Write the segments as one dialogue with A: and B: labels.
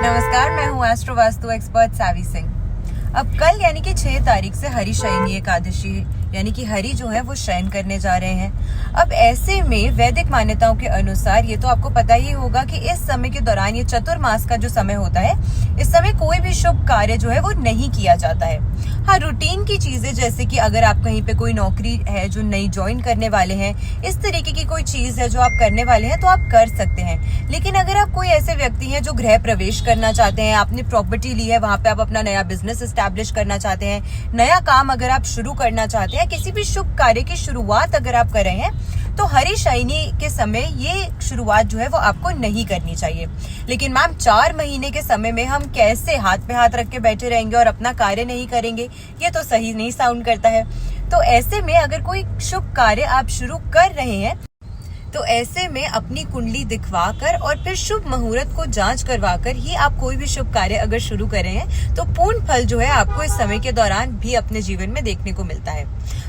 A: नमस्कार, मैं हूँ एस्ट्रो वास्तु एक्सपर्ट सावी सिंह। अब कल यानी कि 6 तारीख से हरि शयनी एकादशी यानी कि हरि जो है वो शयन करने जा रहे हैं। अब ऐसे में वैदिक मान्यताओं के अनुसार ये तो आपको पता ही होगा कि इस समय के दौरान ये चतुर्मास का जो समय होता है, इस समय कोई भी शुभ कार्य जो है वो नहीं किया जाता है। हाँ, रूटीन की चीजें जैसे कि अगर आप कहीं पे कोई नौकरी है जो नई ज्वाइन करने वाले हैं, इस तरीके की कोई चीज है जो आप करने वाले हैं तो आप कर सकते हैं। लेकिन अगर आप कोई ऐसे व्यक्ति हैं जो गृह प्रवेश करना चाहते हैं, आपने प्रॉपर्टी ली है, वहां पे आप अपना नया बिजनेस एस्टैब्लिश करना चाहते हैं, नया काम अगर आप शुरू करना चाहते हैं, किसी भी शुभ कार्य की शुरुआत अगर आप कर रहे हैं, तो हरि शयनी के समय ये शुरुआत जो है वो आपको नहीं करनी चाहिए। लेकिन मैम 4 महीने के समय में हम कैसे हाथ पे हाथ रख के बैठे रहेंगे और अपना कार्य नहीं करेंगे? ये तो सही नहीं साउंड करता है। तो ऐसे में अगर कोई शुभ कार्य आप शुरू कर रहे हैं तो ऐसे में अपनी कुंडली दिखवाकर और फिर शुभ मुहूर्त को जांच करवाकर ही आप कोई भी शुभ कार्य अगर शुरू कर रहे हैं तो पूर्ण फल जो है आपको इस समय के दौरान भी अपने जीवन में देखने को मिलता है।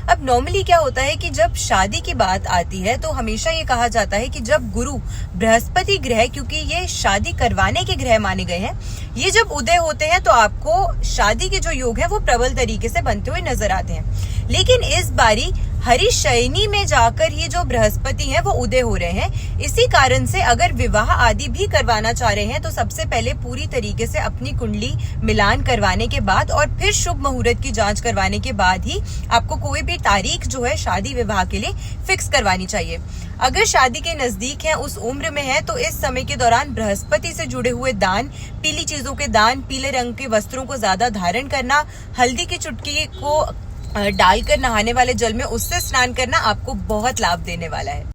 A: अब नॉर्मली क्या होता है कि जब शादी की बात आती है तो हमेशा ये कहा जाता है कि जब गुरु बृहस्पति ग्रह, क्योंकि ये शादी करवाने के ग्रह माने गए हैं, ये जब उदय होते हैं तो आपको शादी के जो योग है वो प्रबल तरीके से बनते हुए नजर आते हैं। लेकिन इस बारी हरि शयनी में जाकर ये जो बृहस्पति हैं वो उदय हो रहे हैं। इसी कारण से अगर विवाह आदि भी करवाना चाह रहे हैं तो सबसे पहले पूरी तरीके से अपनी कुंडली मिलान करवाने के बाद और फिर शुभ मुहूर्त की जांच करवाने के बाद ही आपको कोई भी तारीख जो है शादी विवाह के लिए फिक्स करवानी चाहिए। अगर शादी के नजदीक है, उस उम्र में है, तो इस समय के दौरान बृहस्पति से जुड़े हुए दान, पीली चीजों के दान, पीले रंग के वस्त्रों को ज्यादा धारण करना, हल्दी की चुटकी को डालकर नहाने वाले जल में उससे स्नान करना आपको बहुत लाभ देने वाला है।